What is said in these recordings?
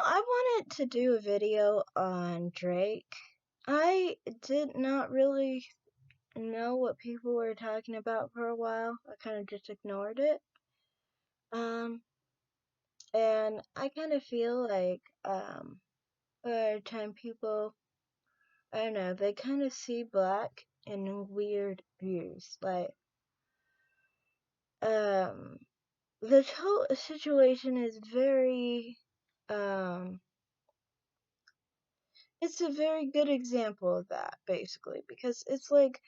I wanted to do a video on Drake. I did not really know what people were talking about for a while. I kind of just ignored it. Um, and I kind of feel like, a lot of time people, I don't know, they kind of see black in weird views. Um, this whole situation is um, it's a very good example of that, basically, because it's like,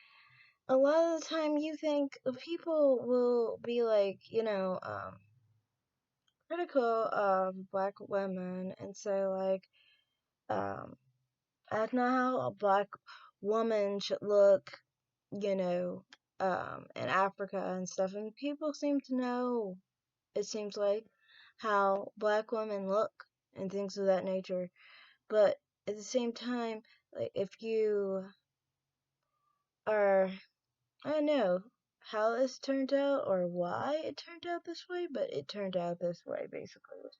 a lot of the time you think people will be like, critical of black women and say like, um, that's not how a black woman should look, you know, in Africa and stuff. And people seem to know, it seems like, how black women look and things of that nature. But at the same time, like, if you are, I don't know how this turned out or why it turned out this way, but it turned out this way basically with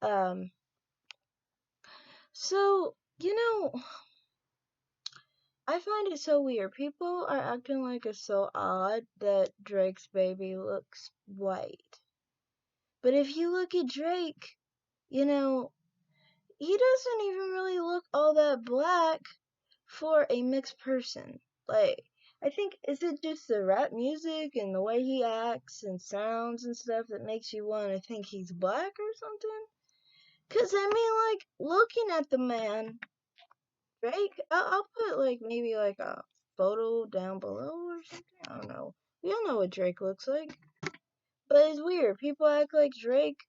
Drake. So, I find it so weird. People are acting like it's so odd that Drake's baby looks white. But if you look at Drake, you know, he doesn't even really look all that black for a mixed person. Like, I think, is it just the rap music and the way he acts and sounds and stuff that makes you want to think he's black or something? Cause I mean, like, looking at the man, Drake, I'll put like maybe like a photo down below or something. I don't know. We all know what Drake looks like, but it's weird. People act like Drake,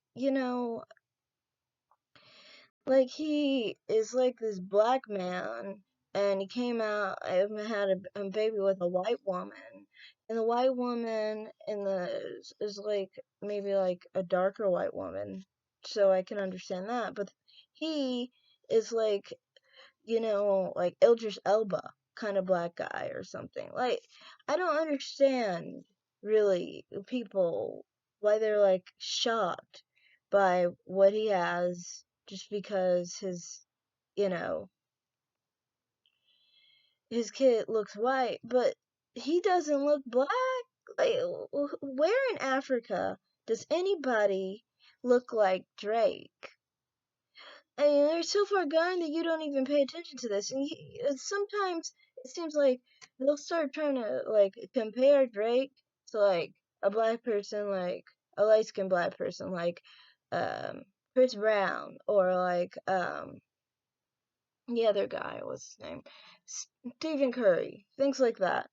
like he is like this black man, and he came out and had a baby with a white woman, and the white woman is like maybe like a darker white woman, so I can understand that. But he is like, like Idris Elba kind of black guy or something. Like, I don't understand really people why they're like shocked by what he has just because you know, his kid looks white, but he doesn't look black. Like, where in Africa does anybody look like Drake? I mean, they're so far gone that you don't even pay attention to this. And sometimes it seems like they'll start trying to like compare Drake to like a black person, like a light skinned black person, like um Chris Brown, or like the other guy, what's his name? Stephen Curry, things like that.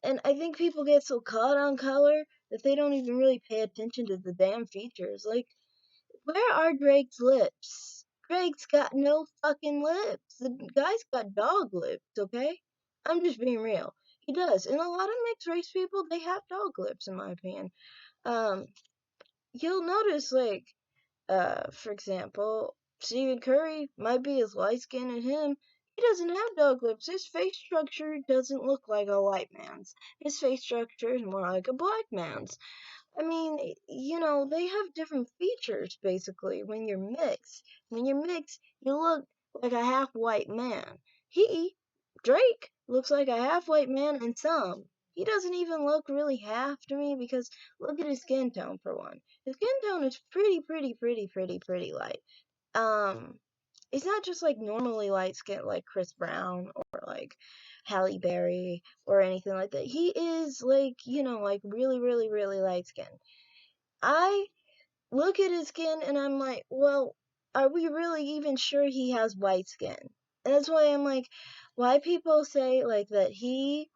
And I think people get so caught on color that they don't even really pay attention to the damn features. Like, where are Drake's lips? Drake's got no fucking lips. The guy's got dog lips, okay? I'm just being real. He does. And a lot of mixed race people, they have dog lips, in my opinion. Um, you'll notice, like, for example, Stephen Curry might be as light skinned as him. He doesn't have dog lips. His face structure doesn't look like a white man's. His face structure is more like a black man's. I mean, they have different features basically when you're mixed. When you're mixed, you look like a half white man. Drake, looks like a half white man and some. He doesn't even look really half to me because look at his skin tone for one. His skin tone is pretty light. Um, it's not just like normally light skin like Chris Brown or like Halle Berry or anything like that. He is like, like really light skin. I look at his skin and I'm like, well, are we really even sure he has white skin? And that's why I'm like, why people say like that he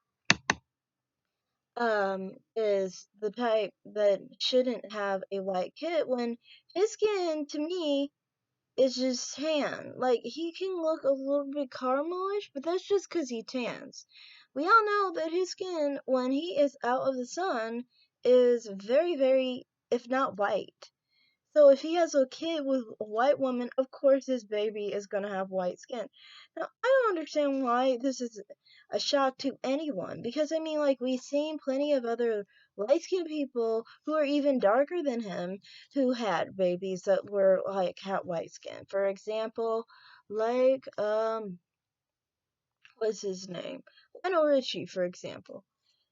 is the type that shouldn't have a white kid when his skin to me is just tan. Like, he can look a little bit caramelish, but that's just 'cause he tans. We all know that his skin, when he is out of the sun, is very, if not white. So if he has a kid with a white woman, of course his baby is gonna have white skin. Now, I don't understand why this is a shock to anyone, because I mean, like, we've seen plenty of other light-skinned people who are even darker than him who had babies that were like had white skin. For example, like what's his name? Lionel Richie, for example.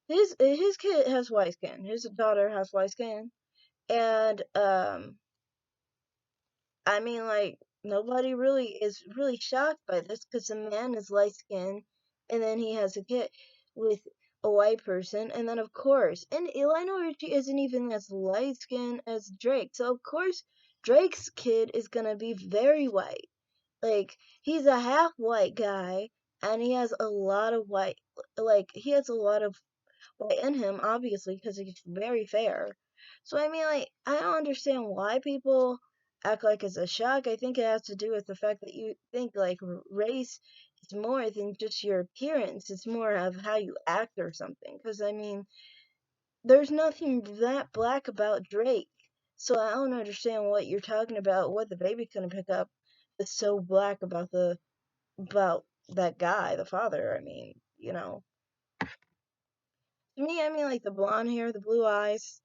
His kid has white skin. His daughter has white skin, and I mean, like, nobody really is really shocked by this because the man is light skinned and then he has a kid with a white person. And then, of course, and Lionel Richie isn't even as light skinned as Drake. So, of course, Drake's kid is going to be very white. Like, he's a half white guy and he has a lot of white, like, he has a lot of white in him, obviously, because he's very fair. So, I mean, like, I don't understand why people act like it's a shock. I think it has to do with the fact that you think, like, race is more than just your appearance, it's more of how you act or something. Because, I mean, there's nothing that black about Drake. So, I don't understand what you're talking about, what the baby's gonna pick up that's so black about about that guy, the father. I mean, to me, I mean, like, the blonde hair, the blue eyes.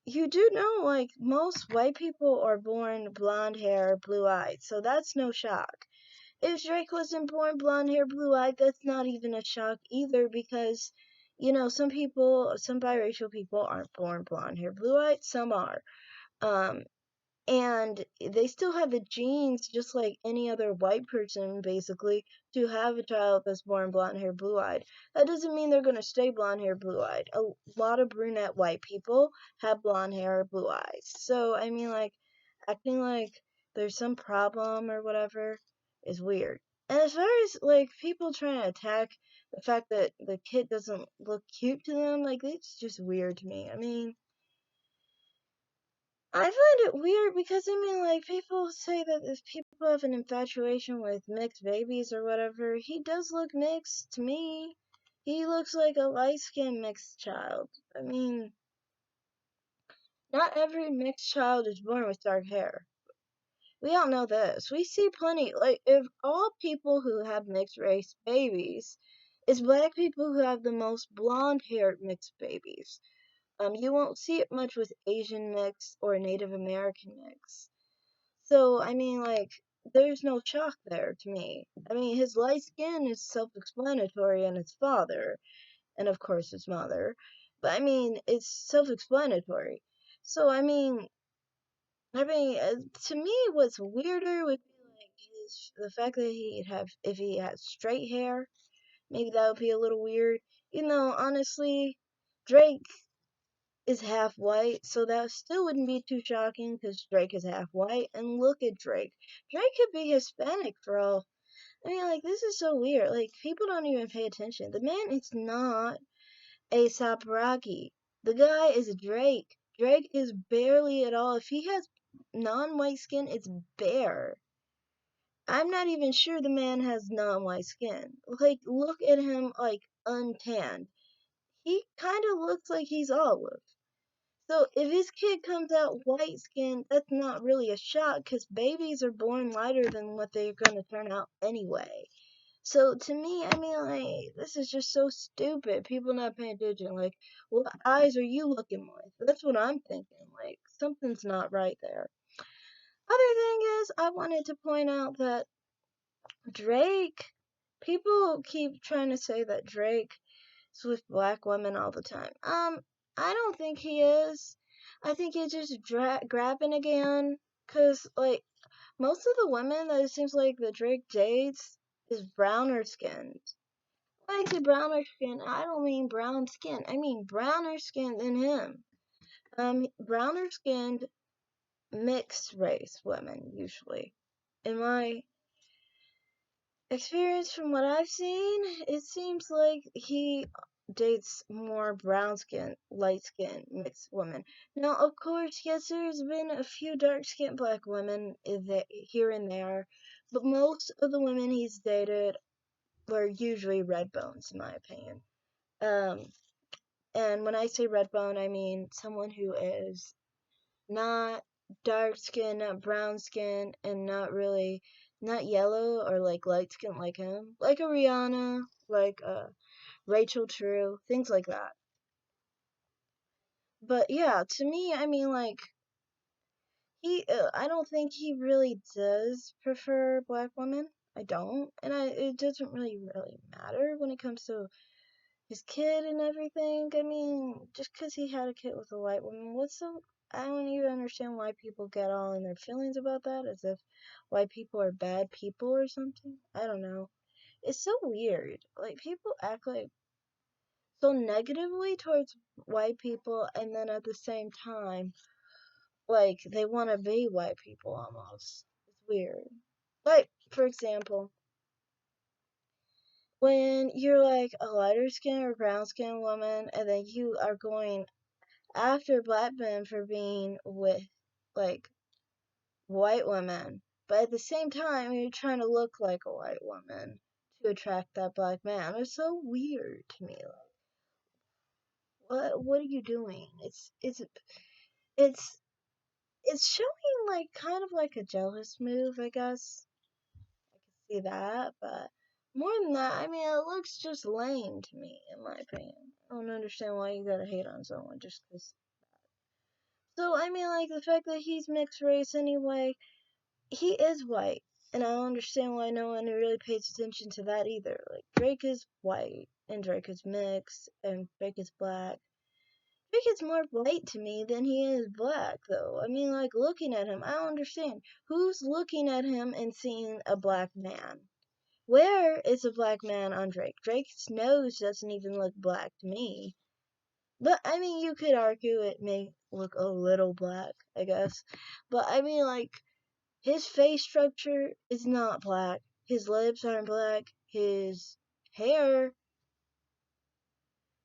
You do know, like, most white people are born blonde hair, blue eyed, so that's no shock. If Drake wasn't born blonde hair, blue eyed, that's not even a shock either because, some biracial people aren't born blonde hair, blue eyed, some are. Um, and they still have the genes just like any other white person basically to have a child that's born blonde hair blue eyed. That doesn't mean they're going to stay blonde hair blue eyed. A lot of brunette white people have blonde hair blue eyes, so I mean, like, acting like there's some problem or whatever is weird. And as far as like people trying to attack the fact that the kid doesn't look cute to them, like, it's just weird to me. I mean, I find it weird because I mean, like, people say that if people have an infatuation with mixed babies or whatever, he does look mixed to me. He looks like a light skinned mixed child. I mean, not every mixed child is born with dark hair. We all know this. We see plenty, like, if all people who have mixed race babies, it's black people who have the most blonde haired mixed babies. You won't see it much with Asian mix or Native American mix. So, I mean, like, there's no shock there to me. I mean, his light skin is self explanatory in his father, and of course his mother. But I mean, it's self explanatory. So, I mean, to me, what's weirder would be like the fact that if he had straight hair, maybe that would be a little weird. You know, honestly, Drake is half white, so that still wouldn't be too shocking because Drake is half white. And look at Drake. Drake could be Hispanic for all. I mean, like, this is so weird. Like, people don't even pay attention. The man is not A$AP Rocky. The guy is Drake. Drake is barely at all. If he has non-white skin, it's bare. I'm not even sure the man has non-white skin. Like, look at him, like, untanned. He kind of looks like he's olive. So if his kid comes out white skinned, that's not really a shock because babies are born lighter than what they're going to turn out anyway. So to me, I mean, like, this is just so stupid. People not paying attention. Like, what eyes are you looking with? That's what I'm thinking. Like, something's not right there. Other thing is, I wanted to point out that Drake, people keep trying to say that Drake is with black women all the time. I don't think he is. I think he's just grabbing again. Cause, like, most of the women that it seems like that Drake dates is browner skinned. When I say browner skin, I don't mean brown skin. I mean browner skin than him. Browner skinned mixed race women usually. In my experience from what I've seen, it seems like he dates more brown skin, light skin mixed women. Now, of course, yes, there's been a few dark skinned black women here and there, but most of the women he's dated were usually red bones, in my opinion. Um, and when I say red bone, I mean someone who is not dark skin, not brown skin, and not yellow or like light skin like him, like a Rihanna, like Rachel True, things like that. But yeah, to me, I mean, like, I don't think he really does prefer black women. I don't, and it doesn't really matter when it comes to his kid and everything. I mean, just 'cause he had a kid with a white woman, I don't even understand why people get all in their feelings about that, as if white people are bad people or something. I don't know. It's so weird. Like, people act like so negatively towards white people, and then at the same time, like, they want to be white people almost. It's weird. Like, for example, when you're like a lighter skin or brown skin woman, and then you are going after black men for being with, like, white women, but at the same time, you're trying to look like a white woman to attract that black man. It's so weird to me. Like, what are you doing? It's it's showing like kind of like a jealous move, I guess. I can see that, but more than that, I mean, it looks just lame to me, in my opinion. I don't understand why you gotta hate on someone just 'cause. So, I mean, like, the fact that he's mixed race anyway, he is white, and I don't understand why no one really pays attention to that either. Like, Drake is white, and Drake is mixed, and Drake is black. Drake is more white to me than he is black, though. I mean, like, looking at him, I don't understand. Who's looking at him and seeing a black man? Where is a black man on Drake? Drake's nose doesn't even look black to me. But, I mean, you could argue it may look a little black, I guess. But, I mean, like, his face structure is not black. His lips aren't black. Hair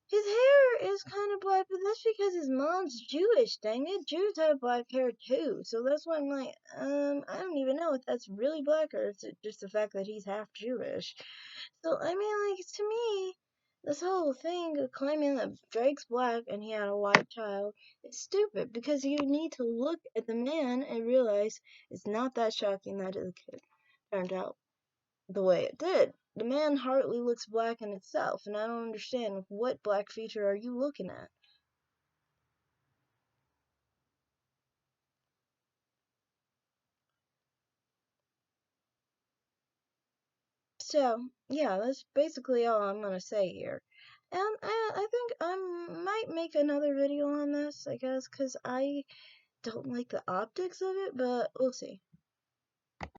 his hair is kind of black, but that's because his mom's Jewish, dang it. Jews have black hair too. So that's why I'm like, I don't even know if that's really black or if it's just the fact that he's half Jewish. So, I mean, like, to me, this whole thing of claiming that Drake's black and he had a white child is stupid because you need to look at the man and realize it's not that shocking that the kid turned out the way it did. The man hardly looks black in itself, and I don't understand what black feature are you looking at. So, yeah, that's basically all I'm gonna say here. And I think I might make another video on this, I guess, because I don't like the optics of it, but we'll see.